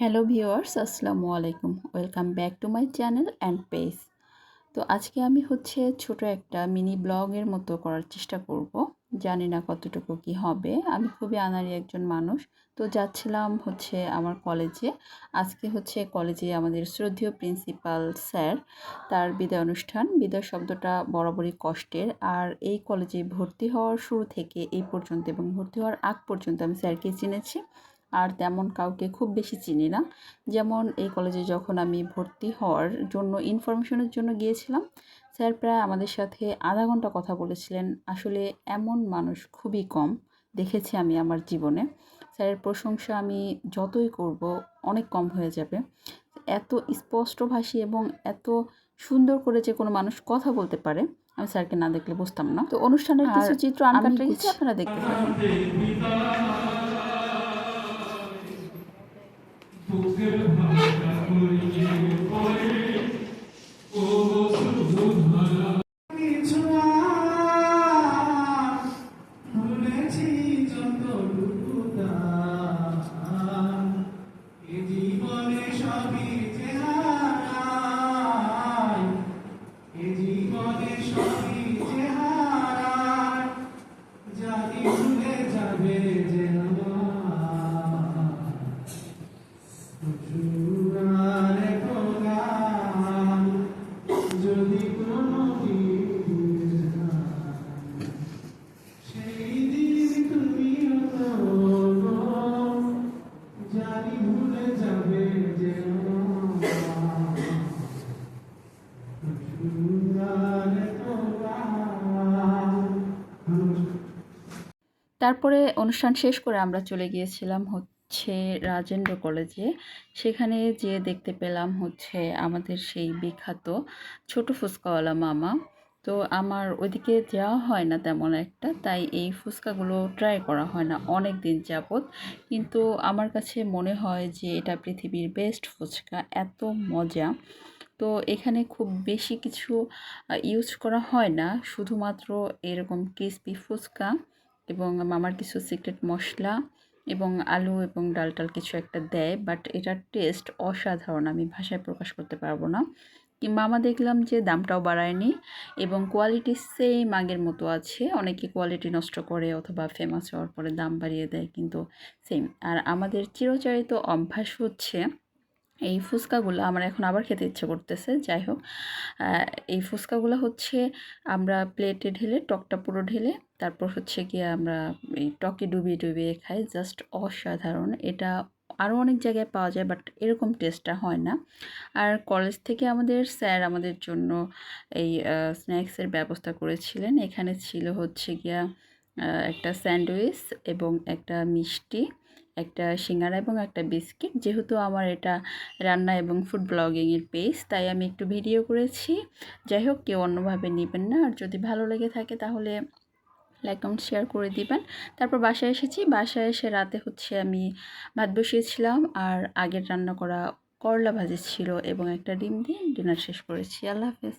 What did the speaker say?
Hello viewers, আসসালামু আলাইকুম। Welcome back to my channel and page. তো আজকে আমি ছোট একটা মিনি ব্লগের মতো করার চেষ্টা করব। জানি না কতটুকু কি হবে। আমি খুবই আনাড়ি একজন মানুষ। তো যাচ্ছিলাম আমার কলেজে। আজকে কলেজে আমাদের শ্রদ্ধেয় প্রিন্সিপাল স্যার, তার বিদায় অনুষ্ঠান। বিদায় শব্দটা বরাবরই কষ্টের। আর এই কলেজে ভর্তি হওয়ার শুরু থেকে এই পর্যন্ত এবং ভর্তি হওয়ার আগ পর্যন্ত আমি স্যারকে চিনেছি। আর তেমন কাউকে খুব বেশি চিনি না। যেমন এই কলেজে যখন আমি ভর্তি হওয়ার জন্য ইনফরমেশনের জন্য গিয়েছিলাম, স্যার প্রায় আমাদের সাথে আধা ঘন্টা কথা বলেছিলেন। আসলে এমন মানুষ খুবই কম দেখেছি আমি আমার জীবনে। স্যারের প্রশংসা আমি যতই করব অনেক কম হয়ে যাবে। এত স্পষ্টভাষী এবং এত সুন্দর করে যে কোনো মানুষ কথা বলতে পারে, আমি স্যারকে না দেখলে বুঝতাম না। তো অনুষ্ঠানের কিছু চিত্র আনকাট রেখেছি, আপনারা দেখতে পাবেন। বুকের ভাষা করিয়ে বলে ও বসুধরা কিছু ভুলেছি যতটুকু এ জীবনে সবই যে হারায়, এ জীবনে সবই যে হারায়, জানি ভুলে যাবে যে তারপরে অনুষ্ঠান শেষ করে আমরা চলে গিয়েছিলাম রাজেন্দ্র কলেজে। সেখানে যেয়ে দেখতে পেলাম আমাদের সেই বিখ্যাত ছোট ফুচকাওয়ালা মামা। তো আমার ওইদিকে যাওয়া হয় না তেমন একটা, তাই এই ফুচকাগুলো ট্রাই করা হয় না অনেক দিন যাবৎ। কিন্তু আমার কাছে মনে হয় যে এটা পৃথিবীর বেস্ট ফুচকা, এত মজা। তো এখানে খুব বেশি কিছু ইউজ করা হয় না, শুধুমাত্র এরকম ক্রিসপি ফুচকা এবং মামার কিছু সিক্রেট মশলা এবং আলু এবং ডাল টাল কিছু একটা দেয়। বাট এটার টেস্ট অসাধারণ, আমি ভাষায় প্রকাশ করতে পারবো না। মামা দেখলাম যে দামটাও বাড়ায়নি এবং কোয়ালিটি সেম আগের মতো আছে। অনেকে কোয়ালিটি নষ্ট করে অথবা ফেমাস হওয়ার পরে দাম বাড়িয়ে দেয়, কিন্তু সেম। আর আমাদের চিরচরিত অভ্যাস এই ফুচকাগুলো আমার এখন আবার খেতে ইচ্ছে করতেছে। যাই হোক, এই ফুচকাগুলো আমরা প্লেটে ঢেলে, টকটা পুরো ঢেলে, তারপর গিয়ে আমরা এই টকে ডুবিয়ে ডুবিয়ে খাই। জাস্ট অসাধারণ। এটা আরও অনেক জায়গায় পাওয়া যায়, বাট এরকম টেস্টটা হয় না। আর কলেজ থেকে আমাদের স্যার আমাদের জন্য এই স্ন্যাক্সের ব্যবস্থা করেছিলেন। এখানে ছিল গিয়া একটা স্যান্ডউইচ এবং একটা মিষ্টি, একটা সিঙ্গারা এবং একটা বিস্কিট। যেহেতু আমার এটা রান্না এবং ফুড ব্লগিংয়ের পেজ, তাই আমি একটু ভিডিও করেছি। যাই হোক, কেউ অন্যভাবে নেবেন না। আর যদি ভালো লেগে থাকে তাহলে লাইক কমেন্ট শেয়ার করে দিবেন। তারপর বাসায় এসেছি। বাসায় এসে রাতে আমি ভাত বসিয়েছিলাম, আর আগের রান্না করা করলা ভাজি ছিল এবং একটা ডিম দিয়ে ডিনার শেষ করেছি। আল্লাহ হাফেজ।